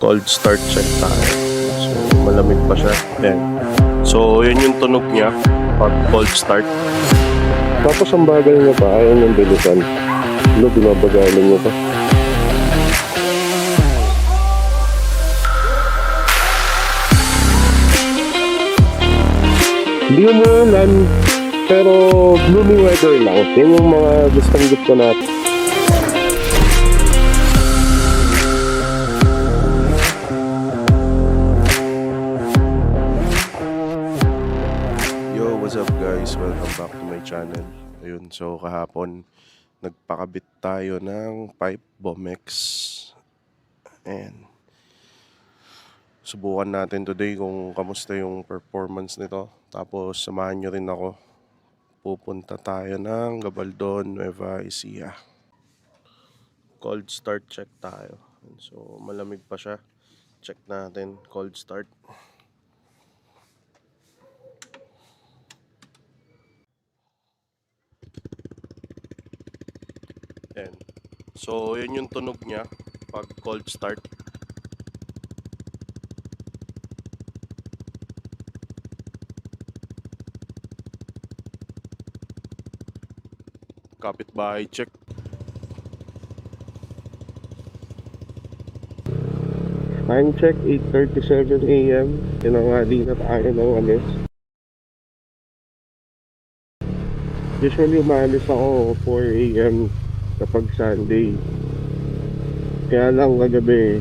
Cold start check tayo. So, malamig pa siya. Ayan. So, yun yung tunog niya pag cold start. Tapos ang bagal niya pa, ayaw niyang bilisan. Ano, binabagalan niya pa. Hindi umuulan, pero gloomy weather lang. Yan yung mga gusto natin. Yo, what's up guys? Welcome back to my channel. Ayun, so kahapon nagpakabit tayo ng pipe Bomex. And subukan natin today kung kamusta yung performance nito. Tapos samahan nyo rin ako. Pupunta tayo ng Gabaldon, Nueva Ecija. Cold start check tayo. So malamig pa siya. Check natin, cold start. Ayan. So yun yung tunog niya pag cold start. Kapitbahay check. Time check, 8:37 AM. Tinanghali na tayo ng alis. Usually umalis ako 4 AM kapag Sunday. Kaya lang kagabi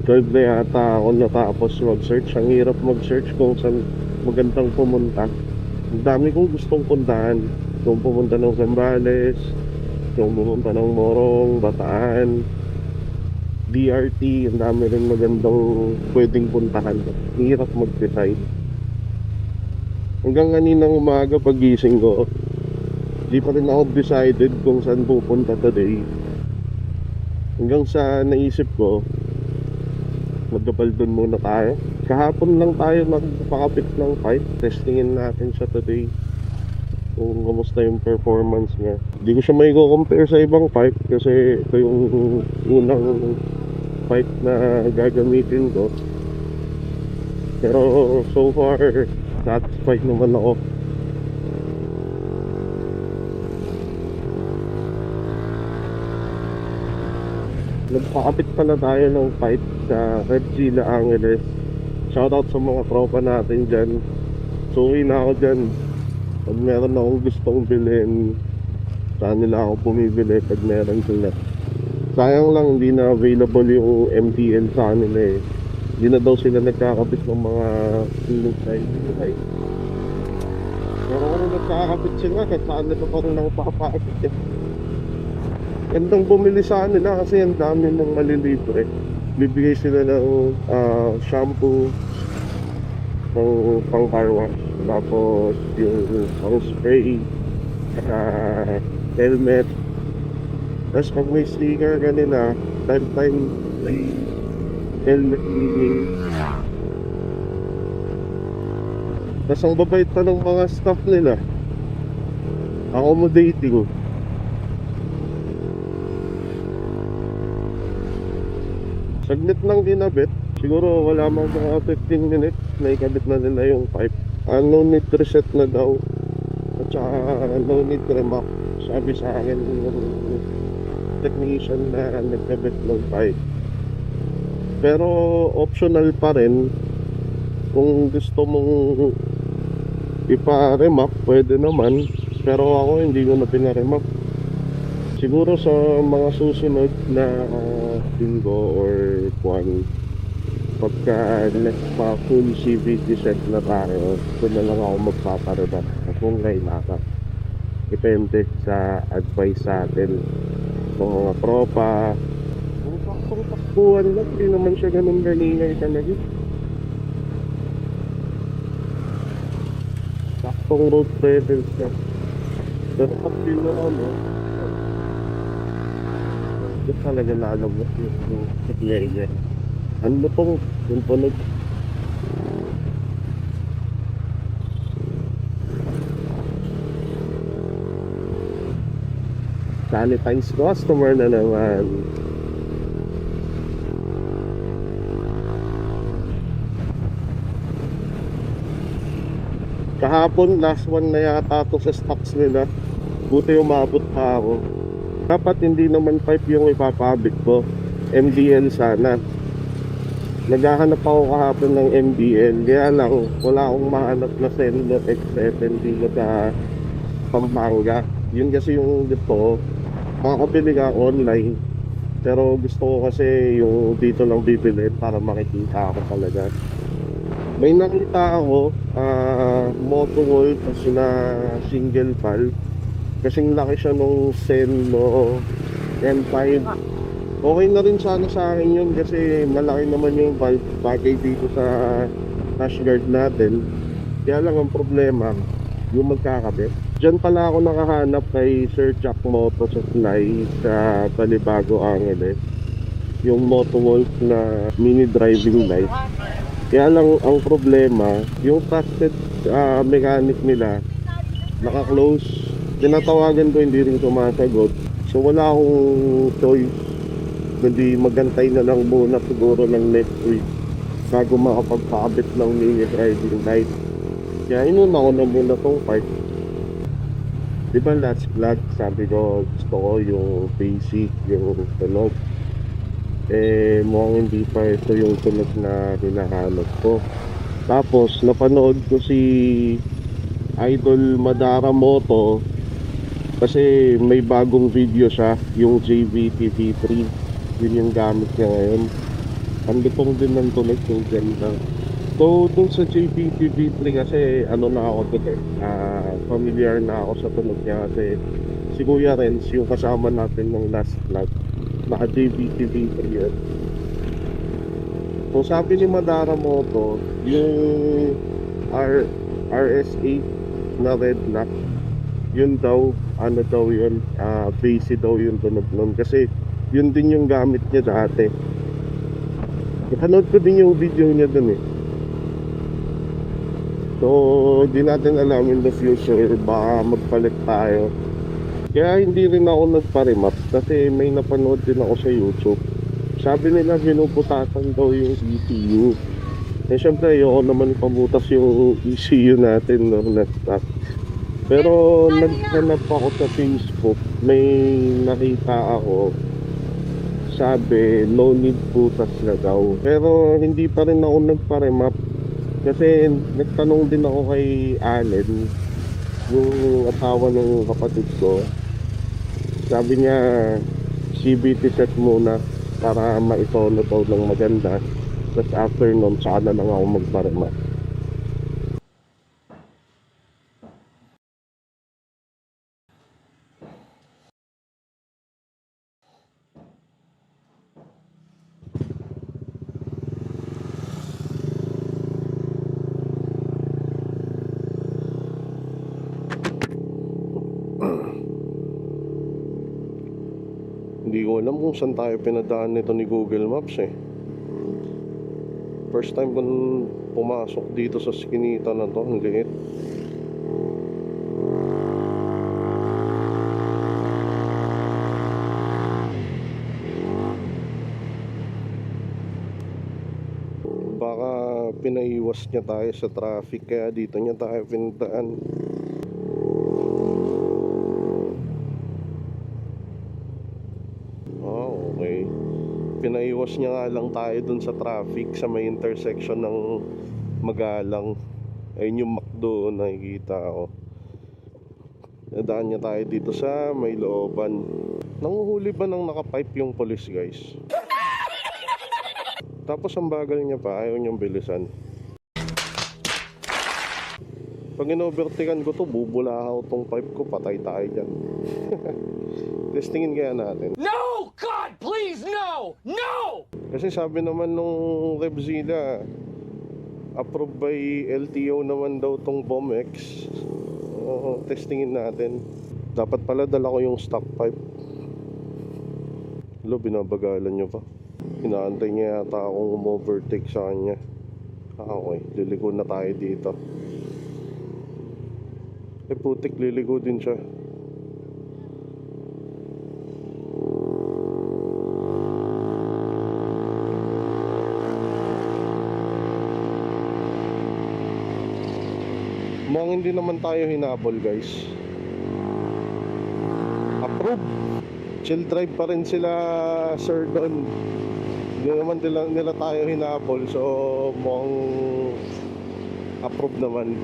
12 na yata ako natapos mag-search. Ang hirap mag-search kung saan magandang pumunta. Ang dami kong gustong puntahan. Kung pumunta ng Zambales, kung pumunta ng Morong, Bataan, DRT, ang dami rin magandang pwedeng puntahan. Hirap mag-decide. Hanggang kaninang umaga pagising ko, di pa rin ako decided kung saan pupunta today. Hanggang sa naisip ko, mag-Gabaldon muna tayo. Kahapon lang tayo nagpakapit ng pipe. Testingin natin siya today kung kamusta yung performance niya. Hindi ko siya may compare sa ibang pipe kasi ito yung unang pipe na gagamitin ko. Pero so far satisfied naman ako. Nagpakapit pala tayo ng pipe sa Red Gila Angeles. Shoutout sa mga tropa natin dyan. So uwi na ako dyan. Pag meron akong gustong bilhin, saan nila ako bumibili pag meron sila. Sayang lang hindi na available yung MTL sa kanila eh. Hindi na daw sila nagkakabit ng mga ceiling side. Pero kung nagkakabit sila, kahit saan nila pa rin ako papakabit eh. Gandang bumili sa kanila kasi ang dami ng malilibre. Bibigay sila ng shampoo, ng pang car wash, tapos yung pang spray, helmet. Tapos pag may sticker kanila, time may helmet cleaning. Tapos ang babait pa ng mga staff nila, accommodating. Saglit lang dinabit. Siguro wala mang mga 15 minutes na ikabit na nila yung pipe. No need reset na daw. At saka no need remark. Sabi sa akin yung technician na nagkabit ng pipe. Pero optional pa rin. Kung gusto mong ipa-remark, pwede naman. Pero ako hindi ko na pina-remark. Siguro sa mga susunod na linggo or buwan, pagka pa full CVT set na tayo, ito na lang ako magpaparebat kung kailangan. Depende sa advice sa atin kung mga tropa. Kung saktong takbuhan lang, hindi naman siya ganun galingay talaga. Saktong road presence ka. Pero pag ano, ito talaga lalabas yung area. Ano pong yung tunog? Sanitized customer na naman. Kahapon, last one na yata to sa stocks nila. Buti umabot pa ako. Dapat hindi naman pipe yung ipapabit ko. MDL sana. Naghahanap ako kahapon ng MDL. Kaya lang, wala akong mahanap na cellular X7 dito sa Pampanga. Yun kasi yung gusto ko. Makakabili ka online. Pero gusto ko kasi yung dito lang bibili para makikita ako talaga. May nakita ako, Motovol kasi na single valve. Kasing laki siya nung Senlo M5. Okay na rin sana sa akin yun kasi malaki naman yung valve bagay dito sa dash guard natin. Kaya lang ang problema, yung magkakabit. Diyan pala ako nakahanap kay Sir Jack Moto Supply sa Balibago, Angeles. Yung Motovol na mini driving light. Kaya lang ang problema, yung trusted mechanic nila naka-close. Tinatawagan ko, hindi rin sumasagot. So wala akong choice, hindi magantay na lang muna siguro ng next week bago makapagpakabit ng mini driving light. Kaya inuna ko na muna tong part. Diba last vlog sabi ko gusto ko yung basic, yung tunog. Mukhang hindi pa ito yung tunog na hinahanap ko. Tapos napanood ko si Idol Madara Moto kasi may bagong video siya, yung JVT V3. Yun yung gamit niya ngayon. Ang lutong din ng tunog, yung ganda. So dun sa JVT V3 kasi ano na ako dun familiar na ako sa tunog niya kasi si Kuya Renz yung kasama natin ng last vlog, naka JVT V3 yun. So sabi ni Madara Moto, yung RS8 na red lock, yun daw, ano daw yun, basic daw yung tunog nun kasi yun din yung gamit niya dati. Napanood ko din yung video niya dun eh. So di natin alam in the future, baka magpalit tayo. Kaya hindi rin ako nagpa-remap kasi may napanood din ako sa YouTube. Sabi nila pinuputasan daw yung ECU. Syempre ayoko naman pamutas yung ECU natin, no, na stock. Pero naghanap ako sa Facebook, may nakita ako, sabi no need putas na daw. Pero hindi pa rin ako nagpa-remap kasi nagtanong din ako kay Allen, yung asawa ng kapatid ko. Sabi niya CVT set muna para maisolo daw ng maganda. Tapos after nun, saka na lang ako magparema. Hindi ko alam kung saan tayo pinadaan nito ni Google Maps eh. First time kong pumasok dito sa skinita na to, ang liit. Baka pinaiwas niya tayo sa traffic kaya dito niya tayo pinadaan. Okay. Pinaiwas niya nga lang tayo dun sa traffic sa may intersection ng Magalang. Ayun yung McDo, nakikita ko. Nadaan niya tayo dito sa may looban. Nanguhuli ba ng nakapipe yung police, guys? Tapos ang bagal niya pa, ayaw niyang bilisan. Pag in-overtaken ko to, bubulahaw tong pipe ko, patay tayo dyan. Testingin kaya natin. No! God, please, no! No! Kasi sabi naman nung Revzilla, approved by LTO naman daw tong BOMX. Testingin natin. Dapat pala dala ko yung stock pipe. Hello, binabagalan nyo pa. Inaantay niya yata akong umovertake sa kanya. Okay, liliko na tayo dito. Putik, liliko din siya. Mukhang hindi naman tayo hinabol, guys. Approve. Chill drive pa rin sila, sir, doon. Hindi naman nila tayo hinabol. So mukhang approve naman.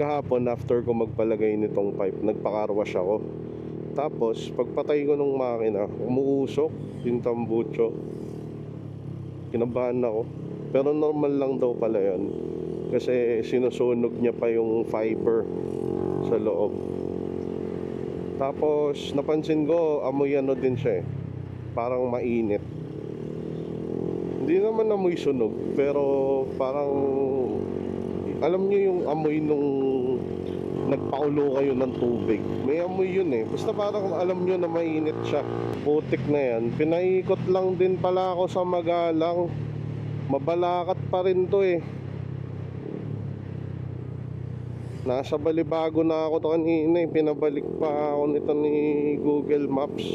Kahapon, after ko magpalagay nitong pipe, nagpakarwash ako. Tapos pagpatay ko ng makina, umuusok yung tambucho. Kinabahan ako. Pero normal lang daw pala yun, kasi sinusunog niya pa yung fiber sa loob. Tapos napansin ko, amoy ano din siya eh, parang mainit. Hindi naman amoy sunog, pero parang, alam niyo yung amoy nung nagpakulo kayo ng tubig, may amoy yun eh. Basta parang alam niyo na mainit siya. Putik na yan. Pinaikot lang din pala ako sa Magalang. Mabalakat pa rin to eh. Nasa Balibago na ako to kanina eh. Pinabalik pa ako nito ni Google Maps.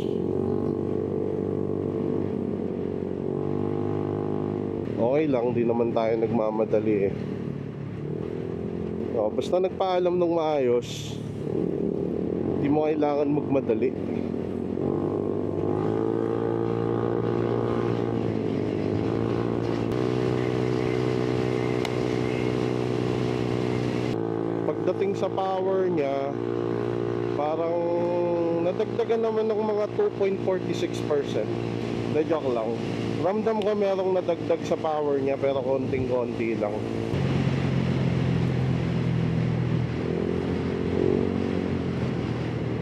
Okay lang, di naman tayo nagmamadali eh. Basta nagpaalam ng maayos, di mo kailangan magmadali. Pagdating sa power niya, parang nadagdagan naman ng mga 2.46%. Na joke lang. Ramdam ko merong nadagdag sa power niya, pero konting-konti lang.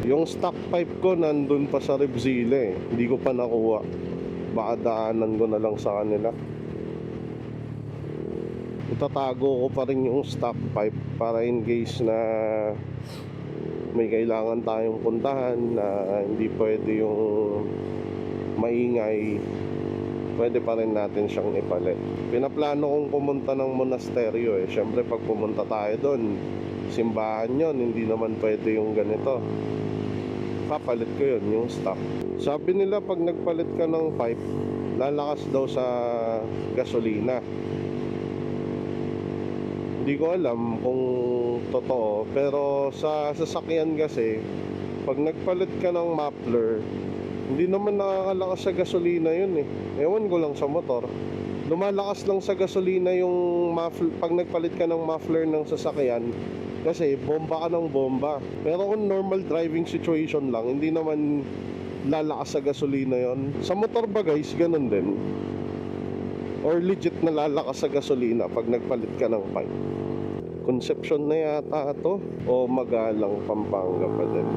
Yung stock pipe ko nandun pa sa Revzilla eh. Hindi ko pa nakuha. Baka daanan ko na lang sa kanila. Itatago ko pa rin yung stock pipe para in case na may kailangan tayong puntahan na hindi pwede yung maingay, pwede pa rin natin siyang ipalit. Pinaplano kong pumunta ng monasteryo eh. Syempre pag pumunta tayo doon, simbahan yon, hindi naman pwede yung ganito. Papalit ko yun, yung stock. Sabi nila pag nagpalit ka ng pipe, lalakas daw sa gasolina. Hindi ko alam kung totoo, pero sa sasakyan kasi, pag nagpalit ka ng muffler, hindi naman nakakalakas sa gasolina yun eh. Ewan ko lang sa motor. Lumalakas lang sa gasolina yung muffler pag nagpalit ka ng muffler ng sasakyan, kasi bomba ka ng bomba. Pero kung normal driving situation lang, hindi naman lalakas sa gasolina yon. Sa motor ba guys, ganun din? Or legit na lalakas sa gasolina pag nagpalit ka ng pipe? Conception na yata ito, o Magalang, Pampanga pa din.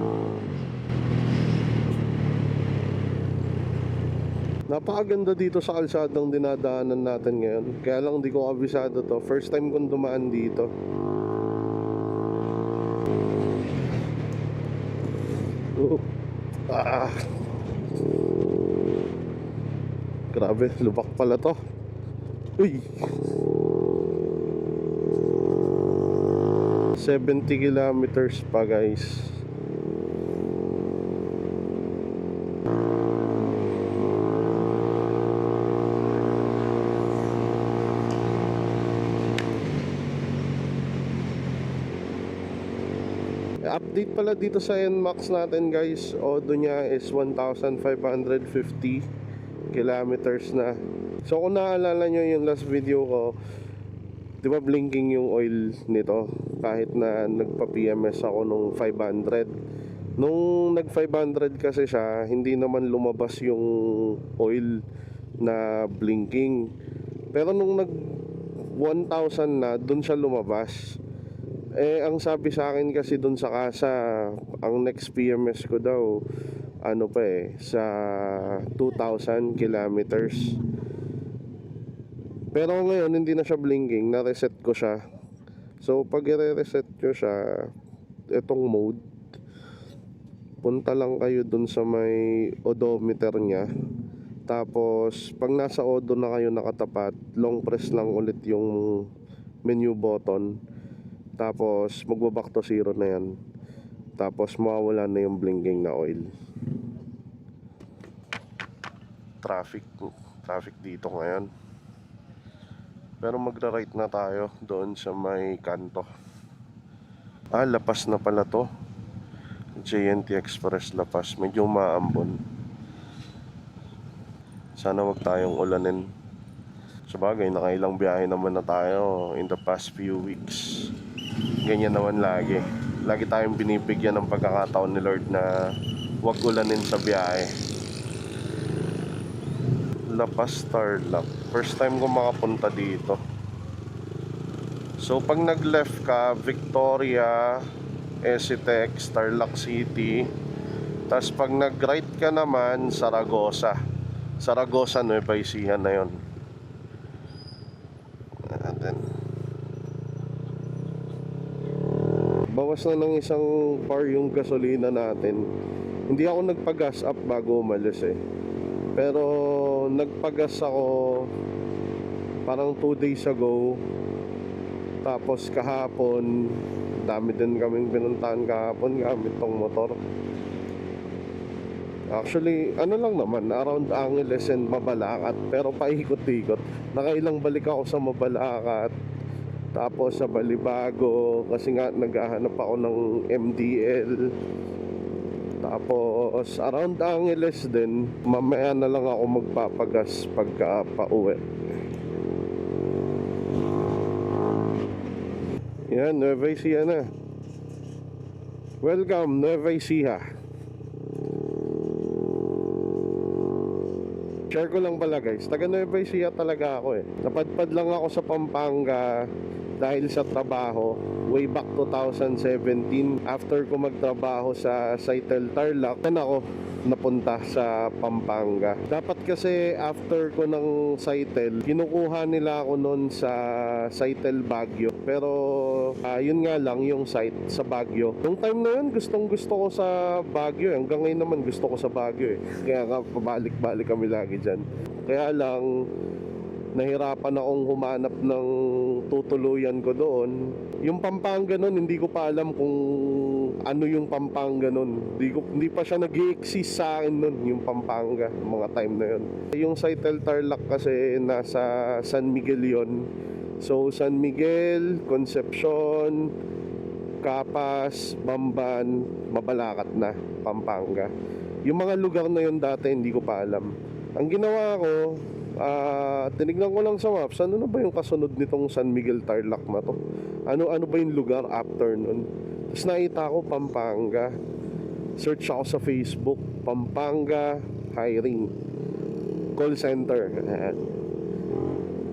Napakaganda dito sa kalsadang dinadaanan natin ngayon. Kaya lang di ko kabisado to. First time kong dumaan dito. Grabe, lubak pala to. Uy, 70 kilometers pa guys. Update pala dito sa NMAX natin guys. Odo niya is 1,550 kilometers na. So kung naalala nyo yung last video ko, di ba blinking yung oil nito kahit na nagpa-PMS ako nung 500. Nung nag 500 kasi siya, hindi naman lumabas yung oil na blinking. Pero nung nag 1,000 na, dun siya lumabas. Eh, ang sabi sa akin kasi dun sa kasa, ang next PMS ko daw, ano pa eh, sa 2,000 kilometers. Pero ngayon, hindi na siya blinking, na-reset ko siya. So, pag i-reset ko siya, itong mode. Punta lang kayo dun sa may odometer niya. Tapos pag nasa odo na kayo nakatapat, long press lang ulit yung menu button. Tapos magbaback to zero na yan. Tapos mawawala na yung blinking na oil. Traffic dito ngayon. Pero magra-right na tayo doon sa may kanto. Lapas na pala to. JNT Express Lapas. Medyo maambon. Sana wag tayong ulanin. Sabagay, nakailang biyahe naman na tayo in the past few weeks. Ganyan naman lagi. Lagi tayong binibigyan ng pagkakataon ni Lord na wag ulanin sa biyahe. Lapas Tarlac. First time ko makapunta dito. So pag nag-left ka, Victoria, Esitex, Tarlac City. Tapos pag nag-right ka naman, Saragossa, Nueva Ecija na yon. And then, bawas na ng isang par yung gasolina natin. Hindi ako nagpa-gas up bago umalis eh. Pero nagpa-gas ako parang 2 days ago. Tapos kahapon, dami din kaming pinuntahan kahapon gamit tong motor. Actually, ano lang naman, around Angeles and Mabalacat. Pero paikot-ikot. Nakailang balik ako sa Mabalacat. Tapos sa Balibago. Kasi nga naghahanap ako ng MDL. Tapos around Angeles din. Mamaya na lang ako magpapagas pagka pauwi. Yan, Nueva Ecija na. Welcome, Nueva Ecija. Share ko lang pala guys, taga Nueva Ecija talaga ako eh. Napadpad lang ako sa Pampanga dahil sa trabaho way back 2017. After ko magtrabaho sa Saitel Tarlac, dan ako napunta sa Pampanga. Dapat kasi after ko ng Saitel, kinukuha nila ako noon sa Saitel Baguio. Pero yun nga lang yung site sa Baguio. Nung time na yun, gustong gusto ko sa Baguio. Hanggang ngayon naman gusto ko sa Baguio eh. Kaya nga pabalik-balik kami lagi dyan. Kaya lang nahirapan akong humanap ng tutuluyan ko doon. Yung Pampanga nun, hindi ko pa alam kung ano yung Pampanga nun. Hindi pa siya nag-i-exist sa akin nun, yung Pampanga, mga time na yun. Yung Saitel Tarlac kasi nasa San Miguel yun. So San Miguel, Concepcion, Capas, Bamban, Mabalacat na, Pampanga. Yung mga lugar na yun dati hindi ko pa alam. Ang ginawa ko, tinignan ko lang sa maps, ano na ba yung kasunod nitong San Miguel Tarlac na to? Ano ba yung lugar after nun? Tapos nakita ko Pampanga. Search ako sa Facebook, Pampanga hiring call center.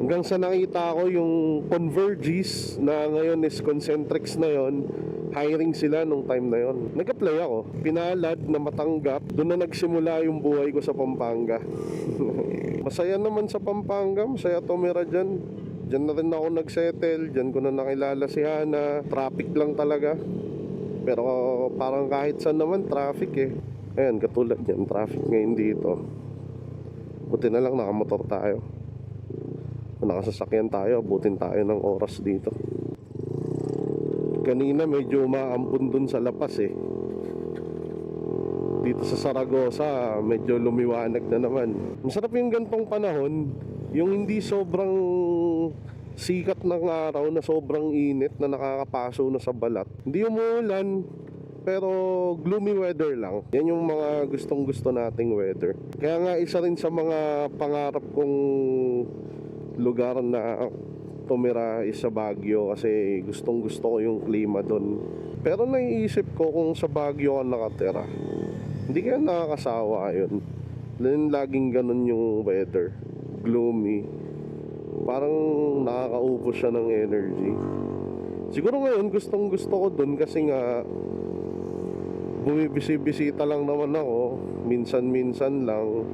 Hanggang sa nakita ko yung Convergys na ngayon is Concentrix na yon, hiring sila nung time na yon. Nag-apply ako, pinalad na matanggap. Doon na nagsimula yung buhay ko sa Pampanga. Masaya naman sa Pampanga, masaya tumira dyan. Diyan na rin ako nagsettle, diyan ko na nakilala si Hana. Traffic lang talaga. Pero parang kahit saan naman traffic eh. Ayan, katulad yan, traffic ngayon dito. Buti na lang nakamotor tayo. Kung nakasasakyan tayo, abutin tayo ng oras dito. Kanina medyo umaampun dun sa Lapas eh. Dito sa Saragossa, medyo lumiwanag na naman. Masarap yung gantong panahon, yung hindi sobrang sikat ng araw na sobrang init na nakakapaso na sa balat. Hindi umuulan, pero gloomy weather lang. Yan yung mga gustong gusto nating weather. Kaya nga isa rin sa mga pangarap kong lugar na tumira is sa Baguio kasi gustong gusto ko yung klima doon. Pero naiisip ko kung sa Baguio ka nakatira, hindi kaya nakakasawa yun. Laging ganun yung weather, gloomy. Parang nakakaubos siya ng energy. Siguro ngayon gustong gusto ko doon kasi nga bumibisi-bisita lang naman ako, minsan-minsan lang.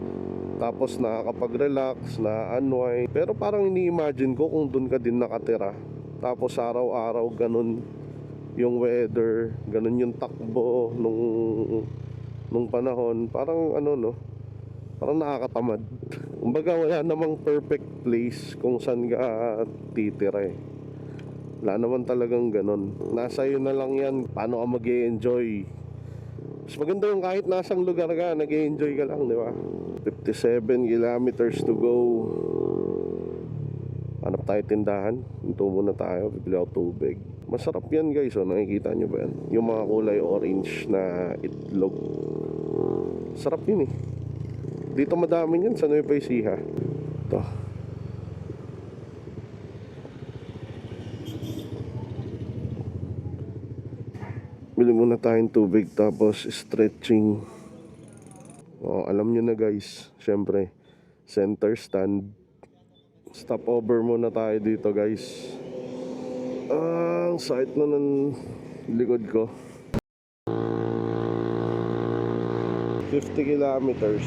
Tapos nakakapag-relax, na-unwind. Pero parang ini-imagine ko kung doon ka din nakatira. Tapos araw-araw ganun yung weather, ganun yung takbo nung panahon. Parang ano no, parang nakakatamad. Kumbaga wala namang perfect place kung saan ka titira eh. Wala naman talagang ganun. Nasa iyo na lang yan, paano ka mag-e-enjoy. Mas maganda yung kahit nasang lugar ka, nag-e-enjoy ka lang, di ba? 57 kilometers to go. Hanap tayo tindahan. Hinto muna tayo, bibili ako tubig. Masarap yan guys, oh. Nakikita nyo ba yan? Yung mga kulay orange na itlog. Sarap yun eh. Dito madami yan sa Nueva Ecija. Ito. Bili muna tayong tubig tapos stretching. Oh, alam nyo na guys, syempre center stand. Stopover muna tayo dito guys. Ang sakit na ng likod ko. 50 kilometers.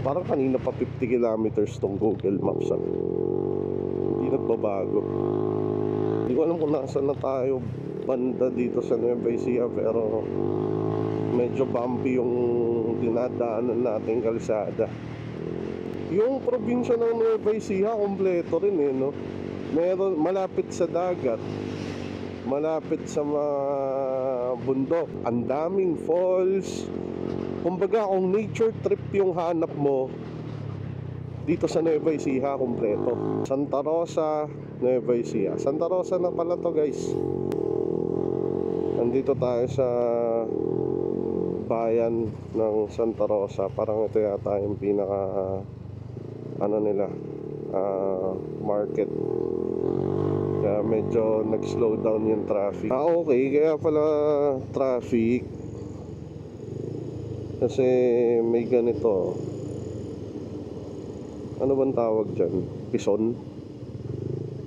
Parang kanina pa 50 kilometers tong Google Maps. Hindi nagbabago. Hindi ko alam kung nasaan na tayo banda dito sa Nueva Ecija, pero medyo bumpy yung dinadaanan nating kalsada. Yung probinsya ng Nueva Ecija kompleto rin eh, no? Meron malapit sa dagat, malapit sa mga bundok, ang daming falls. Kumbaga kung nature trip yung hanap mo, dito sa Nueva Ecija kompleto. Santa Rosa, Nueva Ecija. Santa Rosa na pala to guys. Nandito tayo sa bayan ng Santa Rosa. Parang ito yata yung pinaka ano nila, market. Kaya medyo nag-slow down yung traffic. Okay, kaya pala traffic kasi may ganito. Ano bang tawag dyan? Pison?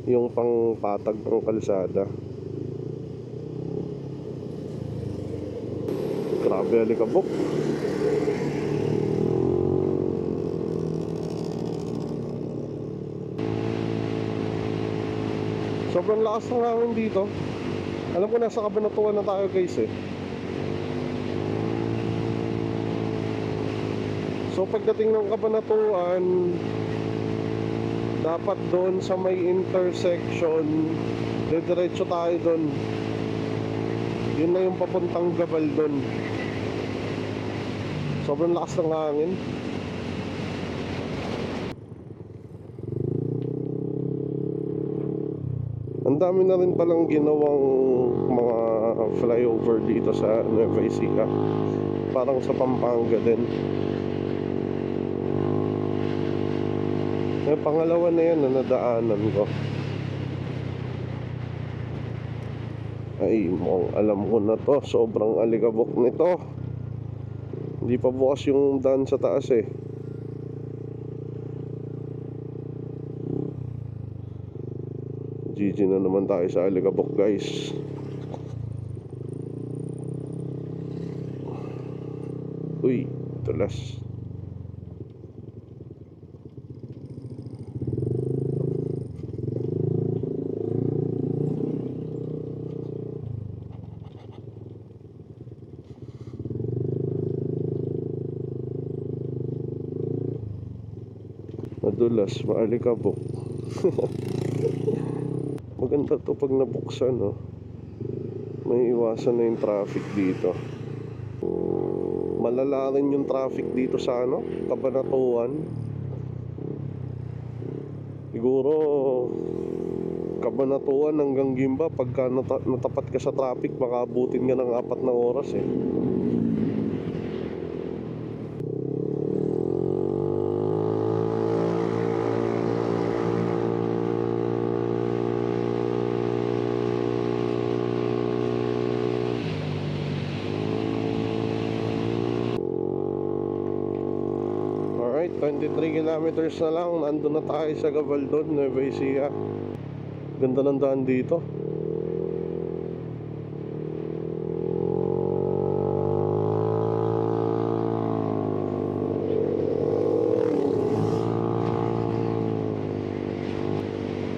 Yung pang patag ng kalsada. Grabe, alikabok. Sobrang lakas ng hangin dito. Alam ko nasa Cabanatuan na tayo guys eh. So pagdating ng Cabanatuan, dapat doon sa may intersection, diretso tayo doon. Yun na yung papuntang Gabaldon. Sobrang lakas ng hangin. Ang dami na rin palang ginawang mga flyover dito sa Nueva Ecija. Parang sa Pampanga din. Yung pangalawa na yan na nadaanan ko. Ay, mukhang alam ko na to. Sobrang alikabok nito. Hindi pa bukas yung daan sa taas eh. GG na naman tayo sa alikabok guys. Uy, tulas. Madulas, maalikabok. Maganda to pag nabuksan, no? May iwasan na yung traffic dito. Malala rin yung traffic dito sa ano, Cabanatuan. Siguro Cabanatuan hanggang Gimba, pagka natapat ka sa traffic, makabutin ka ng 4 na oras eh. Alright, 23 kilometers na lang. Nandun na tayo sa Gabaldon, Nueva Ecija. Ganda ng daan dito.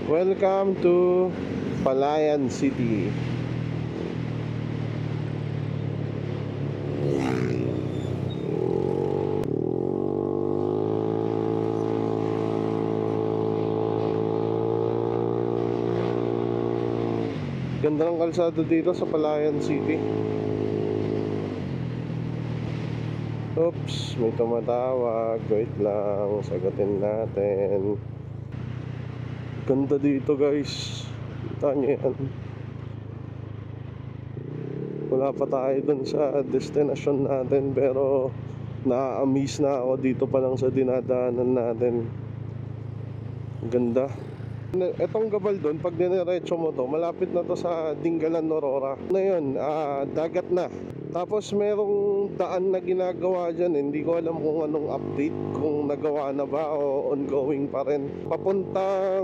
Welcome to Palayan City. Ganda ng kalsada dito sa Palayan City. Oops, may tumatawag. Wait lang, sagutin natin. Ganda dito guys. Kita nyo yan. Wala pa tayo dun sa destination natin, pero na-amaze na ako dito pa lang sa dinadaanan natin. Ganda. Etong Gabaldon, pag diniretso mo to, malapit na to sa Dingalan, Aurora. Na yun, dagat na. Tapos merong daan na ginagawa dyan. Hindi ko alam kung anong update, kung nagawa na ba o ongoing pa rin. Papuntang,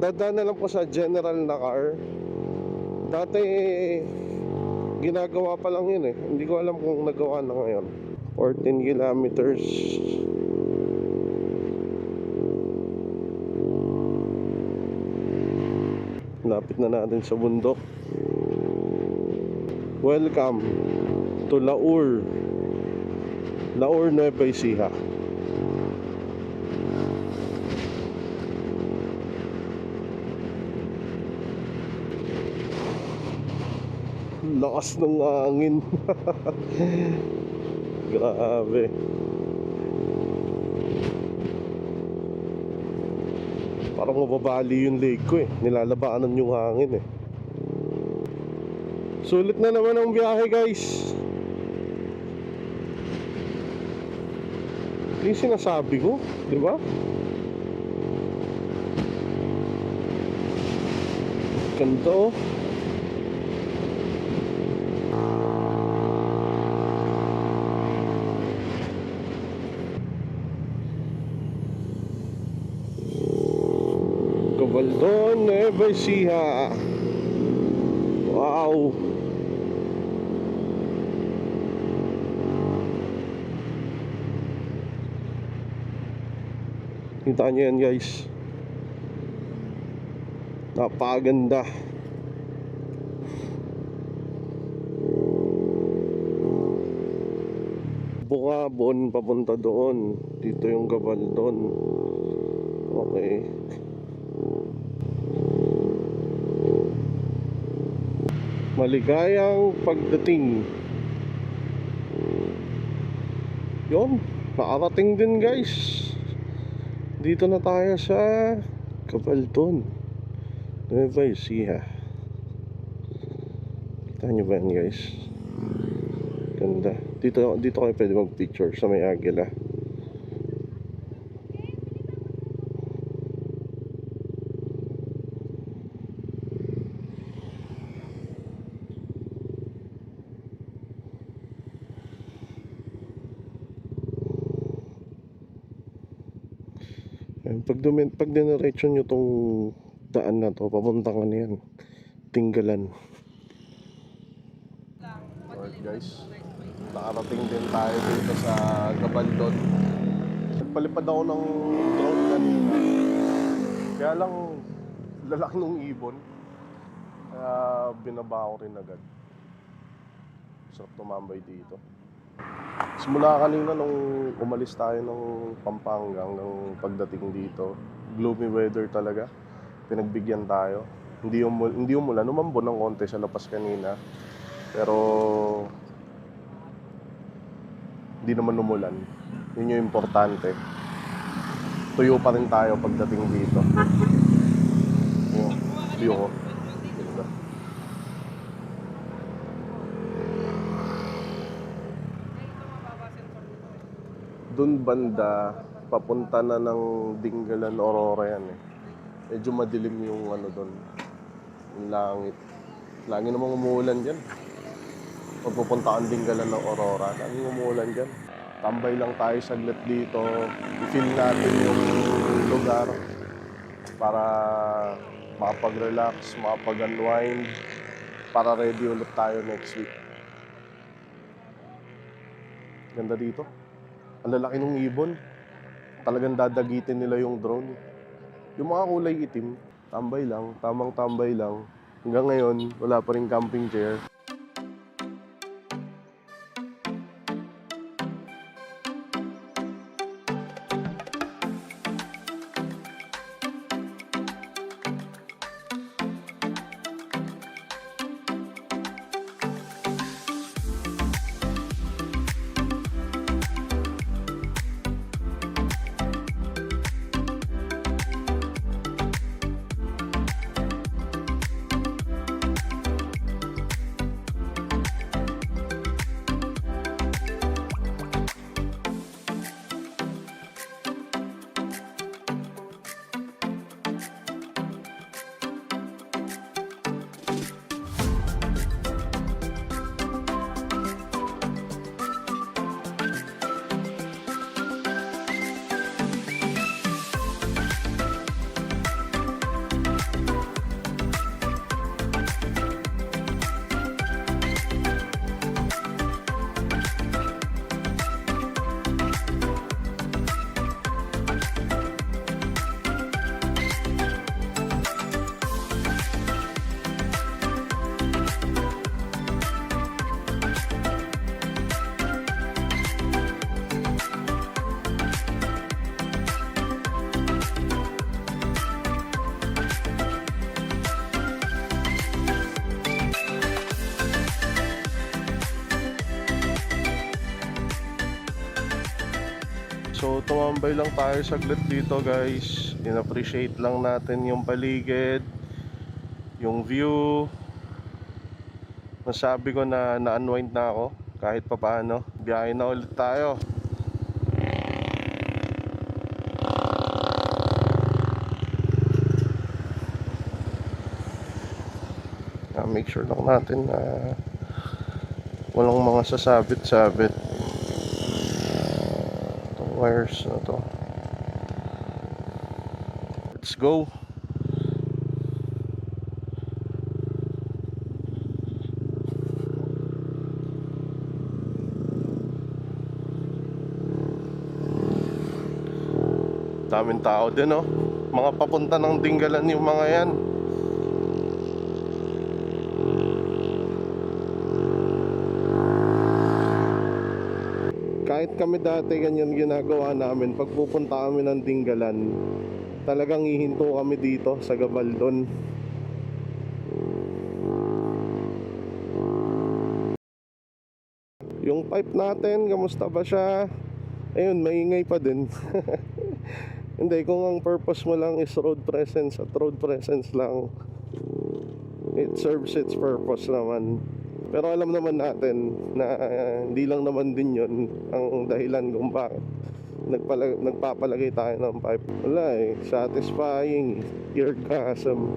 dadaan na lang po sa general na car. Dati, ginagawa pa lang yun eh. Hindi ko alam kung nagawa na ngayon. 14 kilometers. Lapit na natin sa bundok. Welcome to Laur, Nueva Ecija. Lakas ng hangin. Grabe. Parang mababali yung leg ko eh. Nilalabaanan yung hangin eh. Sulit na naman ang biyahe guys. Yung sinasabi ko, di ba? Ganda oh. Gabaldon, Nueva Ecija. Wow. Kita nyo yan guys. Napakaganda. Bungabon papunta doon. Dito yung Gabaldon. Okay. Maligayang pagdating. Yun, nakarating din guys. Dito na tayo sa Gabaldon, Nueva Ecija. Kita nyo ba yan guys? Ganda. Dito kayo pwede mag-picture sa may agila. Pag diniretso nyo tong daan na to, papuntang ano yan, Tinggalan. Alright guys, nakarating din tayo dito sa Gabaldon. Nagpalipad ako ng drone kanina. Kaya lang, lalaki nung ibon. Kaya binaba ko rin agad. Sarap tumambay dito. Simula kanina nung umalis tayo ng Pampanga ng pagdating dito, gloomy weather talaga. Pinagbigyan tayo. Hindi umulan, umambon ng konti sa lapas kanina. Pero hindi naman umulan. Yun yung importante. Tuyo pa rin tayo pagdating dito. Yung view ko. Ganda. Doon banda, papunta na ng Dingalan, Aurora yan eh. Medyo madilim yung ano doon, yung langit. Lagi namang umuulan dyan. Pag pupunta kang Dingalan ng Aurora, lagi umuulan dyan. Tambay lang tayo saglit dito, i-feel natin yung lugar para makapag-relax, makapag-unwind, para ready ulit tayo next week. Ganda dito. Ang lalaki ng ibon. Talagang dadagitin nila yung drone. Yung mga kulay itim, tambay lang, tamang tambay lang. Hanggang ngayon, wala pa rin camping chair. So tumambay lang tayo saglit dito guys. In-appreciate lang natin yung paligid, yung view. Masabi ko na na-unwind na ako kahit papaano. Biyahe na ulit tayo. Make sure lang natin na walang mga sasabit-sabit. Itong wires na to. Let's go. Daming tao din, oh. Mga papunta ng Dingalan yung mga yan. Kahit kami dati ganyan ginagawa namin, pag pupunta kami ng Dingalan, talagang hihinto kami dito sa Gabaldon. Yung pipe natin, kamusta ba siya? Ayun, maingay pa din. Hindi, kung ang purpose mo lang is road presence at road presence lang, it serves its purpose naman. Pero alam naman natin na hindi lang naman din yun ang dahilan kung bakit nagpapalagay tayo ng pipe. Wala eh, satisfying orgasm.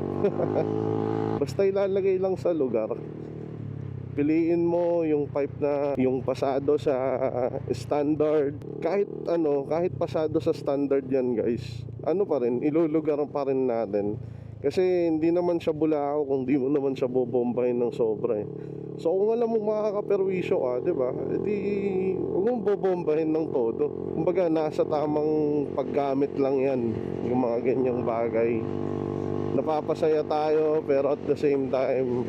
Basta ilalagay lang sa lugar. Piliin mo yung pipe na yung pasado sa standard. Kahit pasado sa standard yan guys, ano pa rin, ilulugar pa rin natin. Kasi hindi naman siya bulao kung di mo naman siya bobombahin ng sobra eh. So kung alam mo makakaperwisyo ka, diba, edi huwag mong bobombahin ng todo. Kumbaga nasa tamang paggamit lang yan, yung mga ganyang bagay. Napapasaya tayo pero at the same time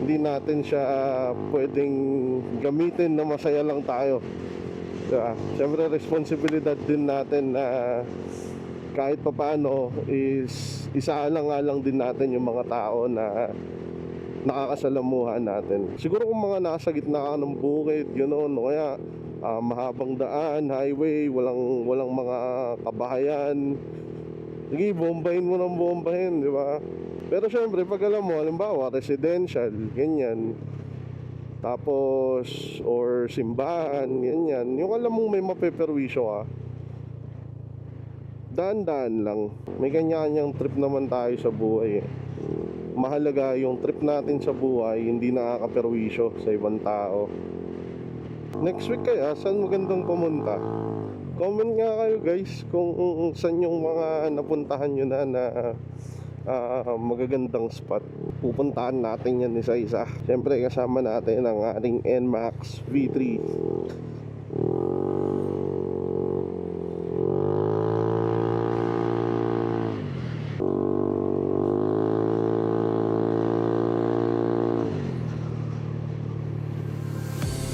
hindi natin siya pwedeng gamitin na masaya lang tayo. Diba? Siyempre responsibilidad din natin na kahit papaano is isaalang nga lang din natin yung mga tao na nakakasalamuhan natin. Siguro kung mga nasa gitna ka ng bukid, gano'n, o kaya mahabang daan, highway, walang mga kabahayan, sige, bombahin mo ng bombahin, di ba? Pero syempre, pag alam mo, halimbawa, residential, ganyan, tapos, or simbahan, ganyan, yung alam mong may mapeperwisyo ka, daan-daan lang. May kanya-kanyang trip naman tayo sa buhay eh. Mahalaga yung trip natin sa buhay, hindi nakakaperwisyo sa ibang tao. Next week kaya, saan magandang pumunta? Comment nga kayo guys kung saan yung mga napuntahan nyo na magagandang spot. Pupuntahan natin yan isa-isa. Siyempre kasama natin ang ating NMAX V3.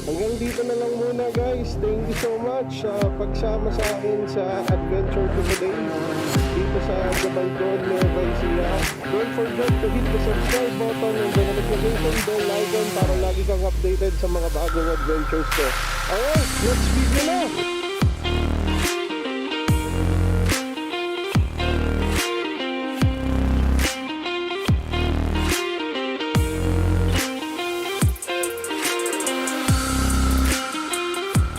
Hanggang dito na lang muna guys. Thank you so much sa pagsama sa akin sa adventure to today dito sa Gabaldon, Nueva Ecija. Don't forget to hit the subscribe button and the notification bell icon para lagi kang updated sa mga bagong adventures ko. Alright, let's begin na!